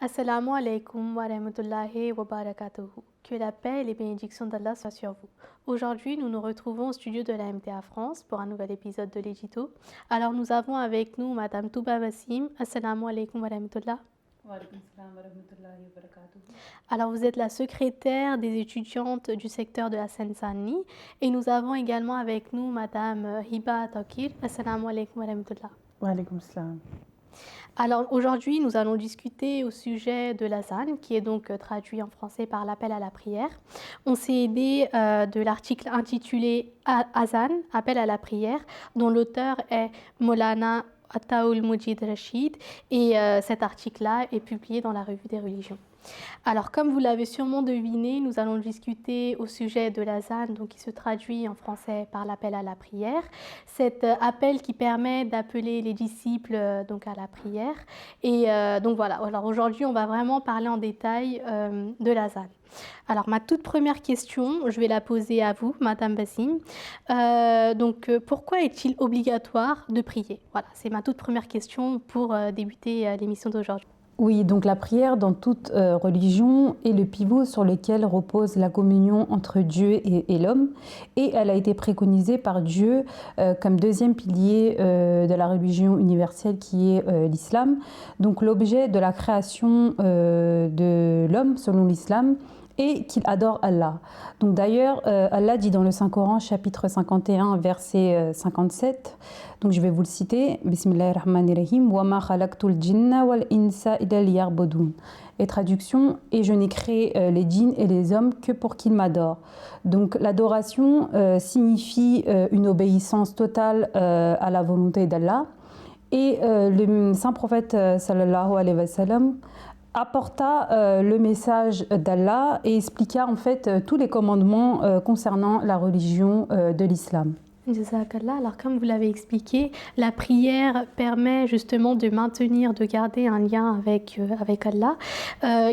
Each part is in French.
Assalamu alaikum wa rahmatullahi wa barakatuhu. Que la paix et les bénédictions d'Allah soient sur vous. Aujourd'hui, nous nous retrouvons au studio de la MTA France pour un nouvel épisode de l'Édito. Alors, nous avons avec nous Madame Touba Wassim. Assalamu alaikum wa rahmatullah. Wa alaikum salam wa rahmatullahi wa barakatuh. Alors, vous êtes la secrétaire des étudiantes du secteur de la Seine-Saint-Denis. Et nous avons également avec nous Madame Hiba Takir. Assalamu alaikum wa rahmatullah. Wa alaikum salam. Alors aujourd'hui, nous allons discuter au sujet de l'azan, qui est donc traduit en français par l'appel à la prière. On s'est aidé de l'article intitulé Azan, appel à la prière, dont l'auteur est Maulana Ataoul Moujid Rachid, et cet article-là est publié dans la Revue des religions. Alors, comme vous l'avez sûrement deviné, nous allons discuter au sujet de l'azan, donc qui se traduit en français par l'appel à la prière. Cet appel qui permet d'appeler les disciples donc à la prière. Et donc voilà. Alors aujourd'hui, on va vraiment parler en détail de l'azan. Alors ma toute première question, je vais la poser à vous, Madame Wassim. Pourquoi est-il obligatoire de prier? Voilà, c'est ma toute première question pour débuter l'émission d'aujourd'hui. Oui, donc la prière dans toute religion est le pivot sur lequel repose la communion entre Dieu et l'homme, et elle a été préconisée par Dieu comme deuxième pilier de la religion universelle qui est l'islam. Donc l'objet de la création de l'homme selon l'islam et qu'il adore Allah. Donc d'ailleurs, Allah dit dans le Saint-Coran, chapitre 51, verset 57, donc je vais vous le citer, Bismillahirrahmanirrahim, wa ma khalaqtul jinna wal insa illa liya'budun. Et traduction, et je n'ai créé les djinns et les hommes que pour qu'ils m'adorent. Donc l'adoration signifie une obéissance totale à la volonté d'Allah. Et le saint prophète sallallahu alayhi wa sallam apporta le message d'Allah et expliqua en fait tous les commandements concernant la religion de l'islam. Jazakallah. Alors comme vous l'avez expliqué, la prière permet justement de maintenir, de garder un lien avec Allah.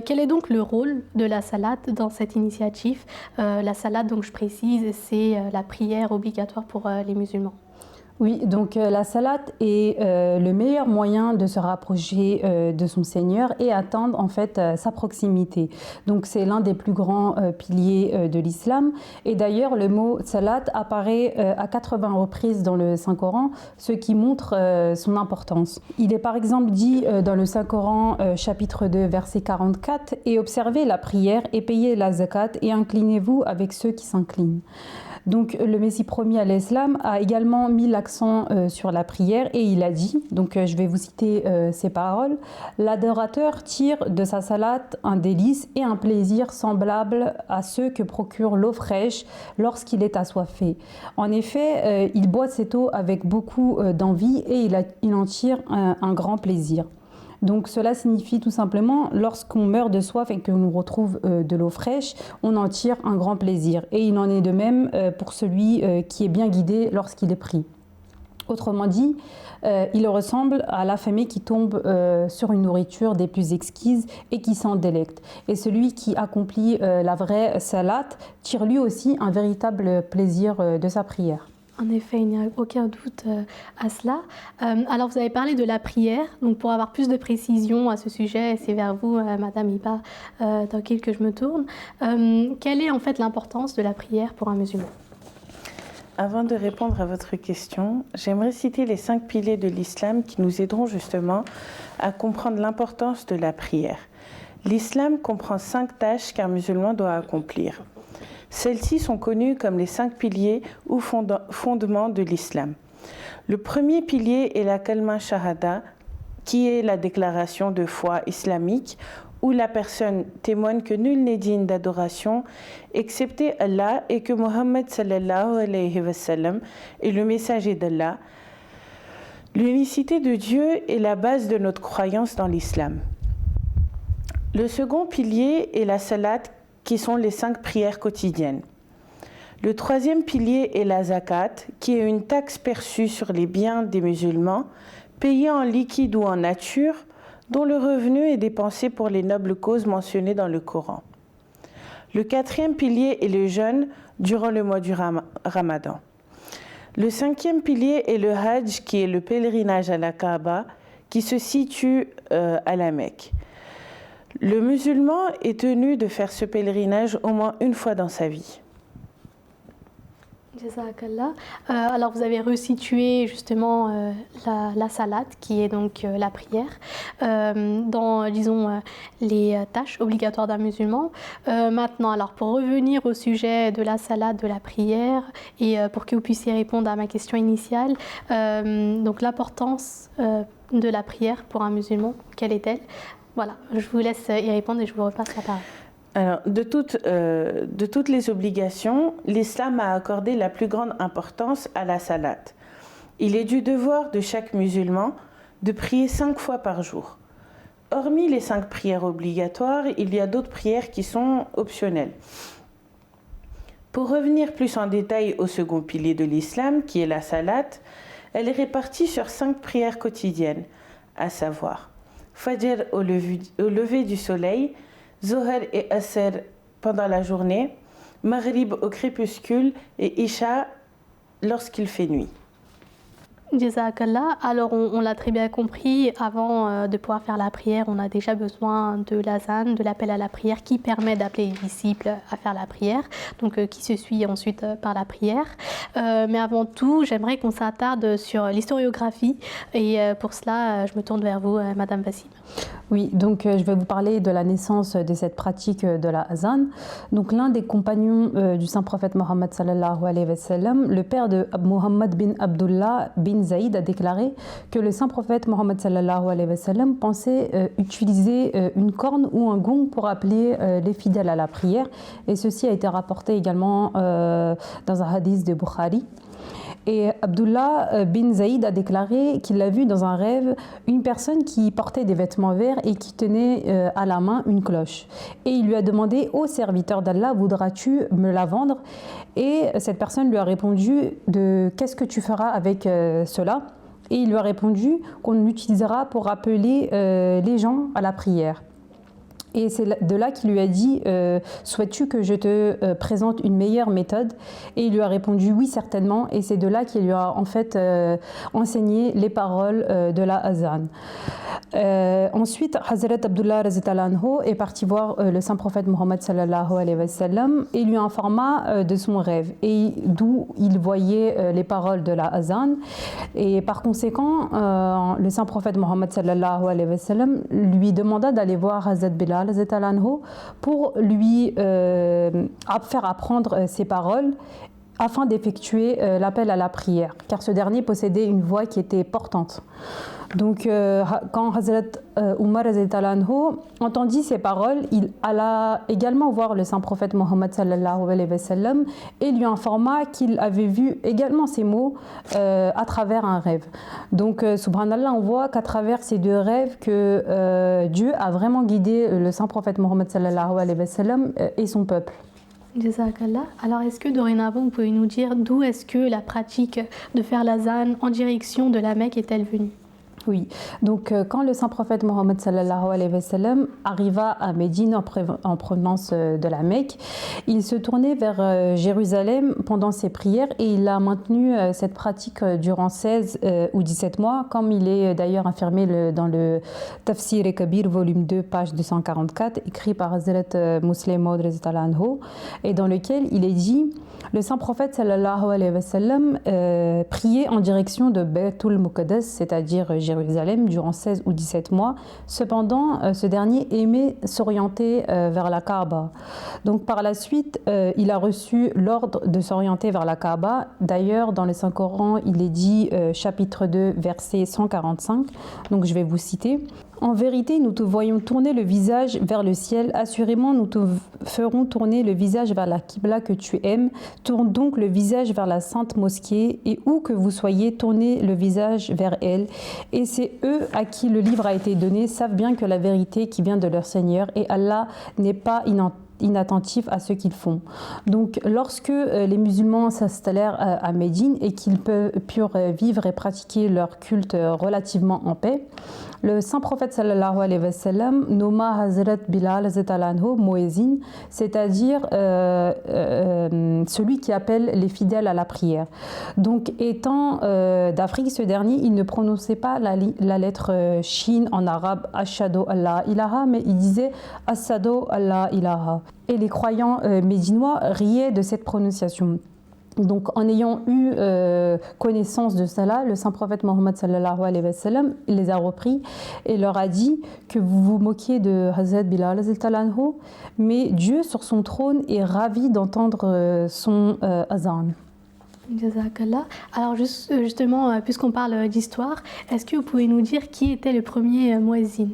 Quel est donc le rôle de la salat dans cette initiative? La salat, donc je précise, c'est la prière obligatoire pour les musulmans. Oui, donc la salat est le meilleur moyen de se rapprocher de son Seigneur et atteindre en fait sa proximité. Donc c'est l'un des plus grands piliers de l'islam. Et d'ailleurs, le mot salat apparaît à 80 reprises dans le Saint-Coran, ce qui montre son importance. Il est par exemple dit dans le Saint-Coran, chapitre 2, verset 44, « Et observez la prière et payez la zakat et inclinez-vous avec ceux qui s'inclinent ». Donc le Messie promis à l'islam a également mis l'accent sur la prière et il a dit, donc je vais vous citer ces paroles, « L'adorateur tire de sa salat un délice et un plaisir semblable à ceux que procure l'eau fraîche lorsqu'il est assoiffé. En effet, il boit cette eau avec beaucoup d'envie et il en tire un grand plaisir. » Donc cela signifie tout simplement, lorsqu'on meurt de soif et que l'on retrouve de l'eau fraîche, on en tire un grand plaisir. Et il en est de même pour celui qui est bien guidé lorsqu'il est pris. Autrement dit, il ressemble à l'affamé qui tombe sur une nourriture des plus exquises et qui s'en délecte. Et celui qui accomplit la vraie salat tire lui aussi un véritable plaisir de sa prière. En effet, il n'y a aucun doute à cela. Alors, vous avez parlé de la prière. Donc, pour avoir plus de précision à ce sujet, c'est vers vous, Madame Hiba Takir, que je me tourne. Quelle est en fait l'importance de la prière pour un musulman? Avant de répondre à votre question, j'aimerais citer les 5 piliers de l'islam qui nous aideront justement à comprendre l'importance de la prière. L'islam comprend 5 tâches qu'un musulman doit accomplir. Celles-ci sont connues comme les 5 piliers ou fondements de l'islam. Le premier pilier est la kalma shahada, qui est la déclaration de foi islamique, où la personne témoigne que nul n'est digne d'adoration excepté Allah et que Mohammed sallallahu alayhi wa sallam est le messager d'Allah. L'unicité de Dieu est la base de notre croyance dans l'islam. Le second pilier est la salat, qui sont les 5 prières quotidiennes. Le troisième pilier est la zakat, qui est une taxe perçue sur les biens des musulmans, payée en liquide ou en nature, dont le revenu est dépensé pour les nobles causes mentionnées dans le Coran. Le quatrième pilier est le jeûne durant le mois du Ramadan. Le cinquième pilier est le Hajj, qui est le pèlerinage à la Kaaba, qui se situe à la Mecque. Le musulman est tenu de faire ce pèlerinage au moins une fois dans sa vie. Jazakallah. Alors vous avez resitué justement la salat, qui est donc la prière, dans, disons, les tâches obligatoires d'un musulman. Maintenant, alors pour revenir au sujet de la salat, de la prière, et pour que vous puissiez répondre à ma question initiale, donc l'importance de la prière pour un musulman, quelle est-elle? Voilà, je vous laisse y répondre et je vous repasse la parole. Alors, de toutes les obligations, l'islam a accordé la plus grande importance à la salat. Il est du devoir de chaque musulman de prier 5 fois par jour. Hormis les 5 prières obligatoires, il y a d'autres prières qui sont optionnelles. Pour revenir plus en détail au second pilier de l'islam, qui est la salat, elle est répartie sur 5 prières quotidiennes, à savoir Fajr au lever du soleil, Zohar et Asr pendant la journée, Maghrib au crépuscule et Isha lorsqu'il fait nuit. Jazakallah. Alors on l'a très bien compris, avant de pouvoir faire la prière, on a déjà besoin de l'azan, de l'appel à la prière qui permet d'appeler les disciples à faire la prière, donc qui se suit ensuite par la prière. Mais avant tout, j'aimerais qu'on s'attarde sur l'historiographie et pour cela, je me tourne vers vous, Madame Bassim. Oui, donc je vais vous parler de la naissance de cette pratique de la azan. Donc l'un des compagnons du saint prophète Mohammed sallallahu alayhi wa sallam, le père de Mohammed bin Abdullah bin Zaïd, a déclaré que le saint prophète Mohammed sallallahu alayhi wa sallam pensait utiliser une corne ou un gong pour appeler les fidèles à la prière. Et ceci a été rapporté également dans un hadith de Bukhari. Et Abdullah bin Zaïd a déclaré qu'il a vu dans un rêve une personne qui portait des vêtements verts et qui tenait à la main une cloche. Et il lui a demandé: ô serviteur d'Allah, voudras-tu me la vendre? Et cette personne lui a répondu: qu'est-ce que tu feras avec cela? Et il lui a répondu qu'on l'utilisera pour appeler les gens à la prière. Et c'est de là qu'il lui a dit souhaites-tu que je te présente une meilleure méthode? Et il lui a répondu oui, certainement. Et c'est de là qu'il lui a en fait enseigné les paroles de la azan. Ensuite, Hazrat Abdullah raziyallahu anhu est parti voir le saint prophète Mohammed sallallahu alayhi wa sallam et lui informa de son rêve et d'où il voyait les paroles de la azan. Et par conséquent, le saint prophète Mohammed sallallahu alayhi wa sallam lui demanda d'aller voir Hazrat Bilal raziyallahu anhu pour lui faire apprendre ces paroles afin d'effectuer l'appel à la prière, car ce dernier possédait une voix qui était portante. Donc, quand Hazrat Umar entendit ces paroles, il alla également voir le saint prophète Mohammed sallallahu alayhi wa sallam et lui informa qu'il avait vu également ces mots à travers un rêve. Donc, subhanallah, on voit qu'à travers ces deux rêves que Dieu a vraiment guidé le saint prophète Mohammed sallallahu alayhi wa sallam et son peuple. Jazakallah. Alors, est-ce que dorénavant, vous pouvez nous dire d'où est-ce que la pratique de faire l'azan en direction de la Mecque est-elle venue? Oui, donc quand le saint prophète Mohammed sallallahu alayhi wa sallam arriva à Médine en provenance de la Mecque, il se tournait vers Jérusalem pendant ses prières et il a maintenu cette pratique durant 16 ou 17 mois, comme il est d'ailleurs affirmé dans le Tafsir et Kabir, volume 2, page 244, écrit par Hazrat Muslim Maud raziyallahu anhu, et dans lequel il est dit: le saint prophète sallallahu alayhi wa sallam priait en direction de Baytul Muqaddas, c'est-à-dire Jérusalem, durant 16 ou 17 mois. Cependant, ce dernier aimait s'orienter vers la Kaaba. Donc par la suite, il a reçu l'ordre de s'orienter vers la Kaaba. D'ailleurs, dans le Saint-Coran, il est dit, chapitre 2, verset 145. Donc je vais vous citer. En vérité, nous te voyons tourner le visage vers le ciel. Assurément, nous te ferons tourner le visage vers la Qibla que tu aimes. Tourne donc le visage vers la sainte mosquée et où que vous soyez, tournez le visage vers elle. Et c'est eux à qui le livre a été donné savent bien que la vérité qui vient de leur Seigneur et Allah n'est pas inattentif à ce qu'ils font. Donc lorsque les musulmans s'installèrent à Médine et qu'ils purent vivre et pratiquer leur culte relativement en paix, Le saint prophète sallallahu alayhi wa sallam nomma Hazrat Bilal anhu muezzin, c'est-à-dire celui qui appelle les fidèles à la prière. Donc étant d'Afrique, ce dernier, il ne prononçait pas la lettre shin en arabe ashhadu alla ilaha, mais il disait ashhadu alla ilaha. Et les croyants médinois riaient de cette prononciation. Donc, en ayant eu connaissance de cela, le saint prophète Mohammed sallallahu alayhi wa sallam les a repris et leur a dit que vous vous moquiez de Hazrat Bilal anhu, mais Dieu sur son trône est ravi d'entendre son azan. Jazakallah. Alors justement, puisqu'on parle d'histoire, est-ce que vous pouvez nous dire qui était le premier muezzin?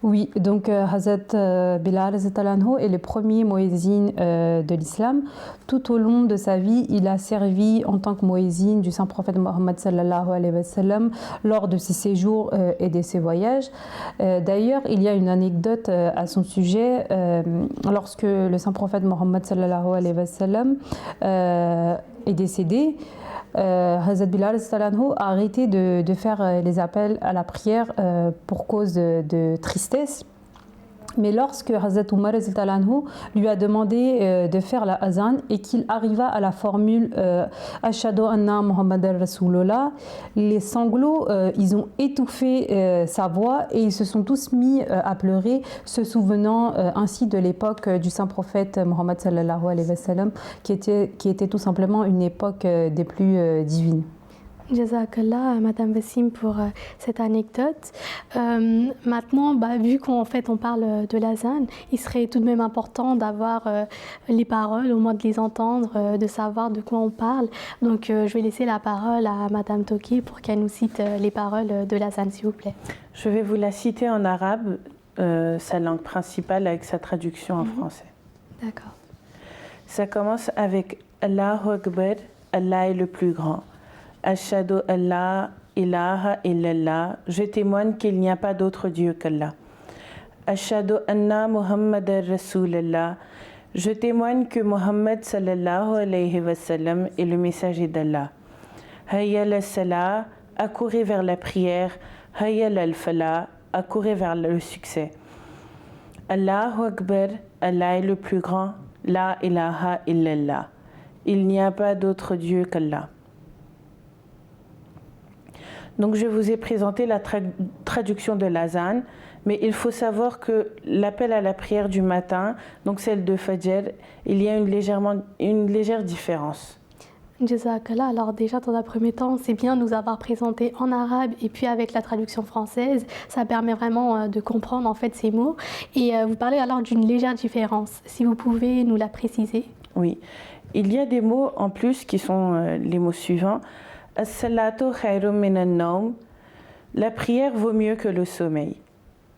Oui, donc Hazrat Bilal anhu est le premier muezzin de l'islam. Tout au long de sa vie, il a servi en tant que muezzin du saint prophète Mohammed sallallahu alayhi wa sallam lors de ses séjours et de ses voyages. D'ailleurs, il y a une anecdote à son sujet. Lorsque le saint prophète Mohammed sallallahu alayhi wa sallam est décédé, Hazrat Bilal a arrêté de faire les appels à la prière pour cause de tristesse. Mais lorsque Hazrat Umar lui a demandé de faire la azan et qu'il arriva à la formule Ashhadu anna Muhammadar Rasulullah, les sanglots ils ont étouffé sa voix et ils se sont tous mis à pleurer, se souvenant ainsi de l'époque du saint prophète Mohammed sallallahu alayhi wa sallam, qui était tout simplement une époque des plus divines. Jazakallah, Madame Bassim, pour cette anecdote. Maintenant, vu qu'en fait on parle de l'azan, il serait tout de même important d'avoir les paroles, au moins de les entendre, de savoir de quoi on parle. Donc je vais laisser la parole à Madame Toki pour qu'elle nous cite les paroles de l'azan, s'il vous plaît. Je vais vous la citer en arabe, sa langue principale, avec sa traduction en français. D'accord. Ça commence avec Allahu Akbar, Allah est le plus grand. Ashhadu alla ilaha illallah, je témoigne qu'il n'y a pas d'autre Dieu qu'Allah. Ashhadu anna Muhammadar Rasulullah, je témoigne que Muhammad sallallahu alayhi wa sallam est le messager d'Allah. Hayya al-salah, accourez vers la prière. Hayya al-falah, accourez vers le succès. Allahu Akbar, Allah est le plus grand. La ilaha illallah, il n'y a pas d'autre Dieu qu'Allah. Donc je vous ai présenté la traduction de l'azan, mais il faut savoir que l'appel à la prière du matin, donc celle de Fajr, il y a une légère différence. Jazakallah. Alors déjà, dans un premier temps, c'est bien de nous avoir présenté en arabe et puis avec la traduction française. Ça permet vraiment de comprendre en fait ces mots. Et vous parlez alors d'une légère différence. Si vous pouvez nous la préciser. Oui, il y a des mots en plus qui sont les mots suivants. As-salatu khairum minan nawm, la prière vaut mieux que le sommeil.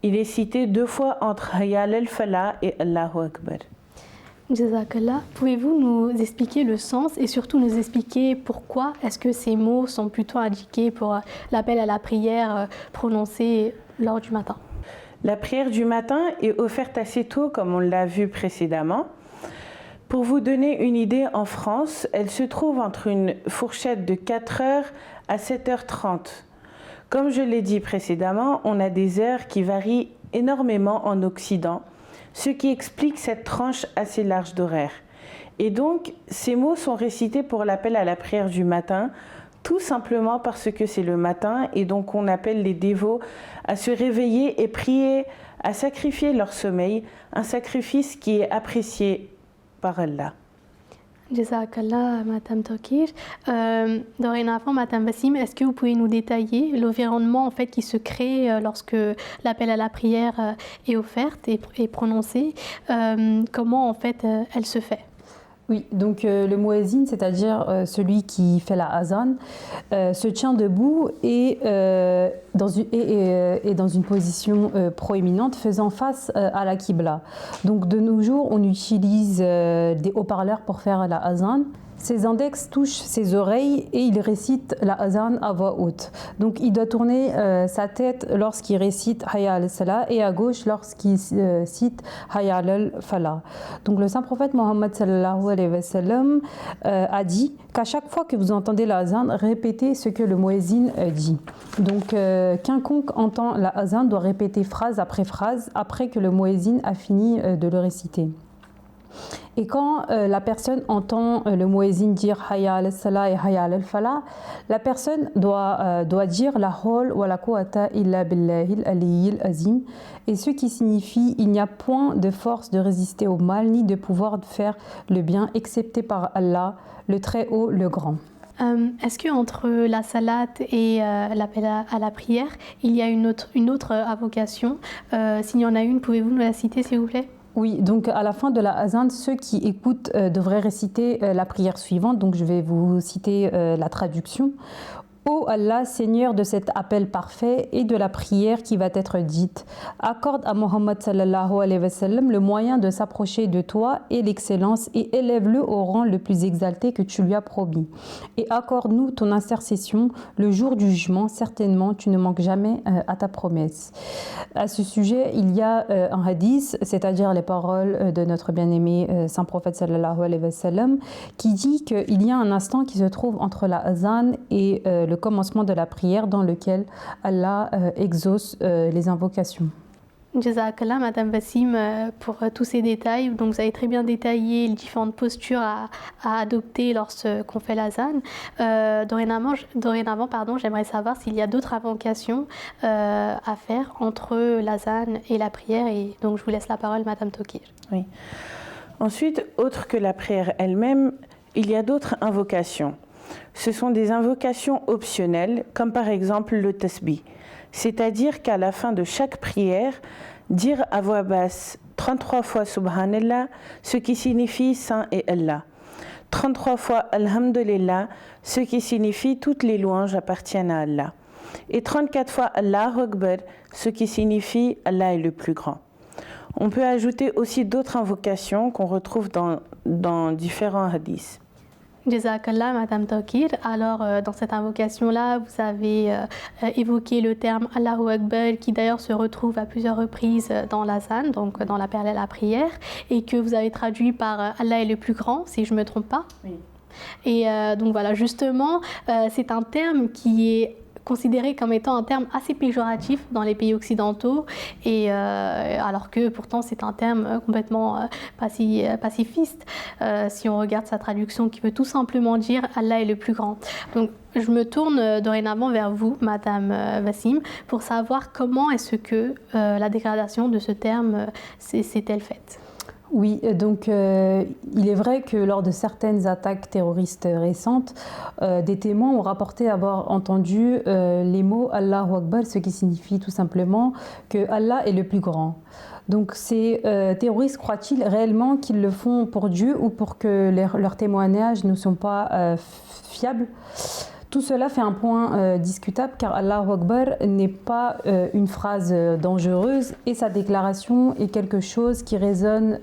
Il est cité 2 fois entre Hayya al-falah et Allahu Akbar. Jazakallah. Pouvez-vous nous expliquer le sens et surtout nous expliquer pourquoi est-ce que ces mots sont plutôt indiqués pour l'appel à la prière prononcé lors du matin? La prière du matin est offerte assez tôt, comme on l'a vu précédemment. Pour vous donner une idée, en France, elle se trouve entre une fourchette de 4h à 7h30. Comme je l'ai dit précédemment, on a des heures qui varient énormément en Occident, ce qui explique cette tranche assez large d'horaire. Et donc, ces mots sont récités pour l'appel à la prière du matin, tout simplement parce que c'est le matin et donc on appelle les dévots à se réveiller et prier, à sacrifier leur sommeil, un sacrifice qui est apprécié par Allah. Jazakallah, Madame Tokir. Dorénavant, Madame Bassim, est-ce que vous pouvez nous détailler l'environnement en fait qui se crée lorsque l'appel à la prière est offerte et prononcée? Comment en fait elle se fait? Oui, donc le muezzin, c'est-à-dire celui qui fait la azan, se tient debout et dans une position proéminente, faisant face à la qibla. Donc de nos jours, on utilise des haut-parleurs pour faire la azan. Ses index touchent ses oreilles et il récite la azan à voix haute. Donc il doit tourner sa tête lorsqu'il récite Hayya al-Salah et à gauche lorsqu'il cite Hayya al-Falah. Donc le saint prophète Mohammed sallallahu alayhi wa sallam a dit qu'à chaque fois que vous entendez la azan, répétez ce que le muezzin dit. Donc quiconque entend la azan doit répéter phrase après phrase après que le muezzin a fini de le réciter. Et quand la personne entend le muezzin dire Hayya al-Salah et Hayya al-Falah, la personne doit dire la hawla wa la quwwata illa billahil aliyyil azim, et ce qui signifie il n'y a point de force de résister au mal ni de pouvoir de faire le bien excepté par Allah, le très haut, le grand. Est-ce qu'entre la salat et l'appel à la prière, il y a une autre invocation? S'il y en a une, pouvez-vous nous la citer s'il vous plaît? Oui, donc à la fin de la azan, ceux qui écoutent devraient réciter la prière suivante. Donc je vais vous citer la traduction. Ô Allah, Seigneur de cet appel parfait et de la prière qui va être dite, accorde à Mohammed sallallahu alayhi wa sallam le moyen de s'approcher de toi et l'excellence et élève-le au rang le plus exalté que tu lui as promis. Et accorde-nous ton intercession le jour du jugement, certainement tu ne manques jamais à ta promesse. À ce sujet, il y a un hadith, c'est-à-dire les paroles de notre bien-aimé saint prophète sallallahu alayhi wa sallam, qui dit qu'il y a un instant qui se trouve entre la azan et le commencement de la prière dans lequel Allah exauce les invocations. Jazakallah, Madame Wassim, pour tous ces détails. Donc, vous avez très bien détaillé les différentes postures à adopter lorsqu'on fait l'azan. Dorénavant, j'aimerais savoir s'il y a d'autres invocations à faire entre l'azan et la prière. Et donc, je vous laisse la parole, Madame Tokir. Oui. Ensuite, autre que la prière elle-même, il y a d'autres invocations. Ce sont des invocations optionnelles, comme par exemple le tasbih. C'est-à-dire qu'à la fin de chaque prière, dire à voix basse 33 fois Subhanallah, ce qui signifie Saint est Allah. 33 fois Alhamdulillah, ce qui signifie toutes les louanges appartiennent à Allah. Et 34 fois Allahu Akbar, ce qui signifie Allah est le plus grand. On peut ajouter aussi d'autres invocations qu'on retrouve dans différents hadiths. Jazakallah, Madame Tokir. Alors, dans cette invocation-là, vous avez évoqué le terme Allahu Akbar, qui d'ailleurs se retrouve à plusieurs reprises dans l'azan, donc dans l'appel à la prière, et que vous avez traduit par Allah est le plus grand, si je ne me trompe pas. Oui. Et donc voilà, justement, c'est un terme qui est considéré comme étant un terme assez péjoratif dans les pays occidentaux, et alors que pourtant c'est un terme complètement pacifiste si on regarde sa traduction qui veut tout simplement dire Allah est le plus grand. Donc je me tourne dorénavant vers vous, Madame Wassim, pour savoir comment est-ce que la dégradation de ce terme s'est-elle faite. Oui, donc il est vrai que lors de certaines attaques terroristes récentes, des témoins ont rapporté avoir entendu les mots Allahu Akbar, ce qui signifie tout simplement que Allah est le plus grand. Donc ces terroristes croient-ils réellement qu'ils le font pour Dieu ou pour que leurs témoignages ne sont pas fiables ? Tout cela fait un point discutable car Allahu Akbar n'est pas une phrase dangereuse et sa déclaration est quelque chose qui résonne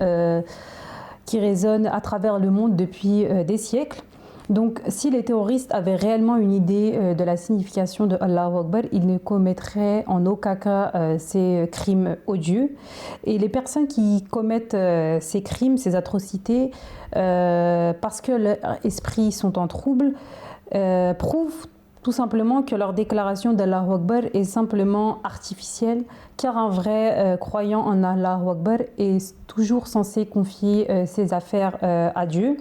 à travers le monde depuis des siècles. Donc si les terroristes avaient réellement une idée de la signification de Allahu Akbar, ils ne commettraient en aucun cas ces crimes odieux. Et les personnes qui commettent ces crimes, ces atrocités, parce que leurs esprits sont en trouble, prouvent tout simplement que leur déclaration d'Allahu Akbar est simplement artificielle, car un vrai croyant en Allahu Akbar est toujours censé confier ses affaires à Dieu.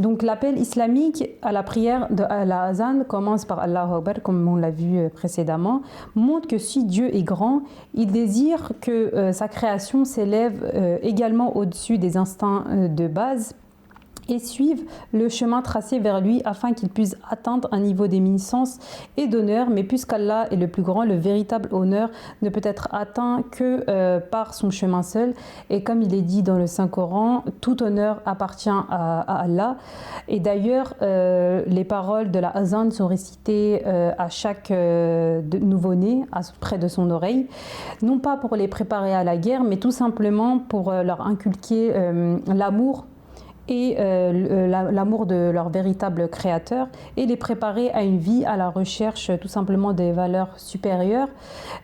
Donc l'appel islamique à la prière de la azan commence par Allahu Akbar, comme on l'a vu précédemment, montre que si Dieu est grand, il désire que sa création s'élève également au-dessus des instincts de base et suivent le chemin tracé vers lui afin qu'il puisse atteindre un niveau d'éminence et d'honneur. Mais puisqu'Allah est le plus grand, le véritable honneur ne peut être atteint que par son chemin seul. Et comme il est dit dans le Saint-Coran, tout honneur appartient à Allah. Et d'ailleurs, les paroles de la azan sont récitées à chaque nouveau-né, près de son oreille, non pas pour les préparer à la guerre, mais tout simplement pour leur inculquer l'amour et l'amour de leur véritable créateur et les préparer à une vie à la recherche tout simplement des valeurs supérieures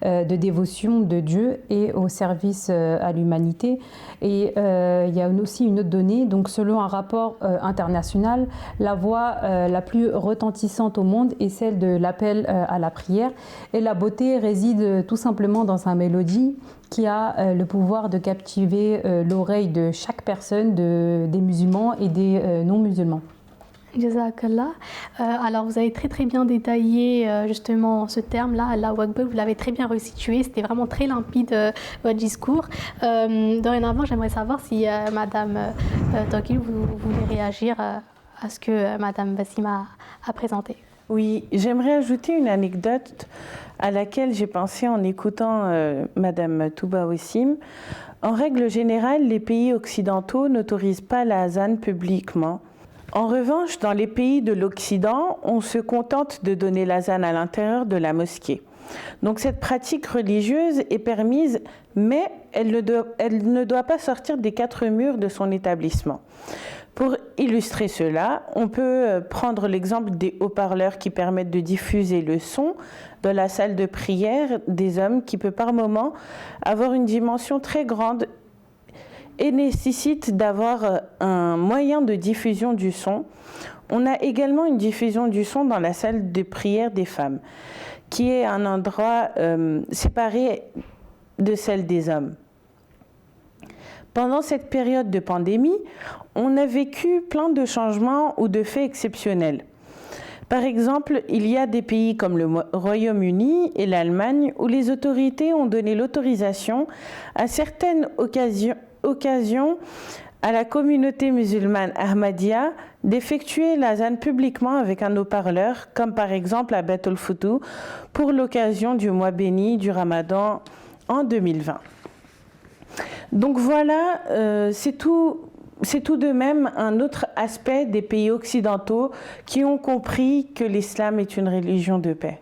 de dévotion de Dieu et au service à l'humanité. Et il y a aussi une autre donnée, donc selon un rapport international, la voix la plus retentissante au monde est celle de l'appel à la prière, et la beauté réside tout simplement dans sa mélodie qui a le pouvoir de captiver l'oreille de chaque personne, des musulmans et des non-musulmans. Jazakallah. Alors vous avez très bien détaillé justement ce terme-là, Allahu Akbar, vous l'avez très bien resitué, c'était vraiment très limpide votre discours. Dorénavant, j'aimerais savoir si Madame Tawkil, vous voulez réagir à ce que Madame Bassima a présenté. Oui, j'aimerais ajouter une anecdote à laquelle j'ai pensé en écoutant Madame Touba Wassim. En règle générale, les pays occidentaux n'autorisent pas la azan publiquement. En revanche, dans les pays de l'Occident, on se contente de donner l'azan à l'intérieur de la mosquée. Donc cette pratique religieuse est permise, mais elle ne doit pas sortir des 4 murs de son établissement. Pour illustrer cela, on peut prendre l'exemple des haut-parleurs qui permettent de diffuser le son de la salle de prière des hommes, qui peut par moment avoir une dimension très grande et nécessite d'avoir un moyen de diffusion du son. On a également une diffusion du son dans la salle de prière des femmes, qui est un endroit séparé de celle des hommes. Pendant cette période de pandémie, on a vécu plein de changements ou de faits exceptionnels. Par exemple, il y a des pays comme le Royaume-Uni et l'Allemagne où les autorités ont donné l'autorisation à certaines occasions à la communauté musulmane Ahmadiyya d'effectuer l'azan publiquement avec un haut-parleur, comme par exemple à Beit el-Foutou pour l'occasion du mois béni du Ramadan en 2020. Donc voilà, c'est tout de même un autre aspect des pays occidentaux qui ont compris que l'islam est une religion de paix.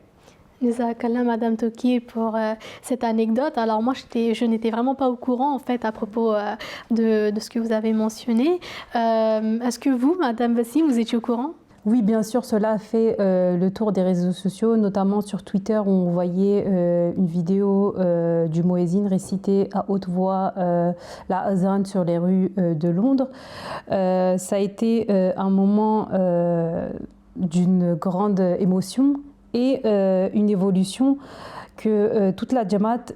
Jazakallah, Madame Tawkil, pour cette anecdote. Alors moi, je n'étais vraiment pas au courant en fait à propos de ce que vous avez mentionné. Est-ce que vous, Madame Bassim, vous étiez au courant ? Oui, bien sûr, cela a fait le tour des réseaux sociaux, notamment sur Twitter où on voyait une vidéo du muezzin réciter à haute voix la azan sur les rues de Londres. Ça a été un moment d'une grande émotion et une évolution que toute la Jamaat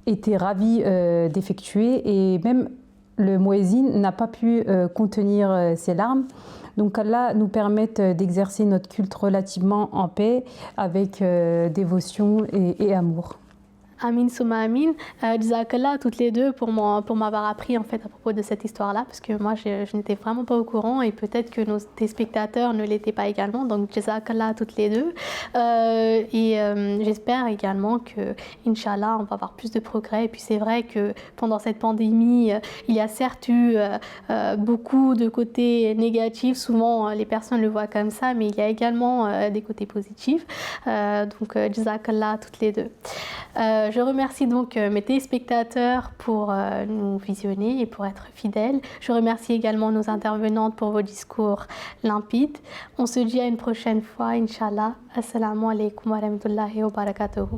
était ravie d'effectuer, et même le muezzin n'a pas pu contenir ses larmes. Donc Allah nous permette d'exercer notre culte relativement en paix, avec dévotion et amour. Amin souma amin. Jazakallah toutes les deux pour m'avoir appris en fait à propos de cette histoire-là, parce que moi je n'étais vraiment pas au courant et peut-être que nos téléspectateurs ne l'étaient pas également. Donc Jazakallah toutes les deux. J'espère également que, Inch'Allah, on va avoir plus de progrès. Et puis c'est vrai que pendant cette pandémie, il y a certes eu beaucoup de côtés négatifs. Souvent les personnes le voient comme ça, mais il y a également des côtés positifs. Donc Jazakallah toutes les deux. Je remercie donc mes téléspectateurs pour nous visionner et pour être fidèles. Je remercie également nos intervenantes pour vos discours limpides. On se dit à une prochaine fois, Inch'Allah. Assalamu alaikum wa rahmatullahi wa barakatuhu.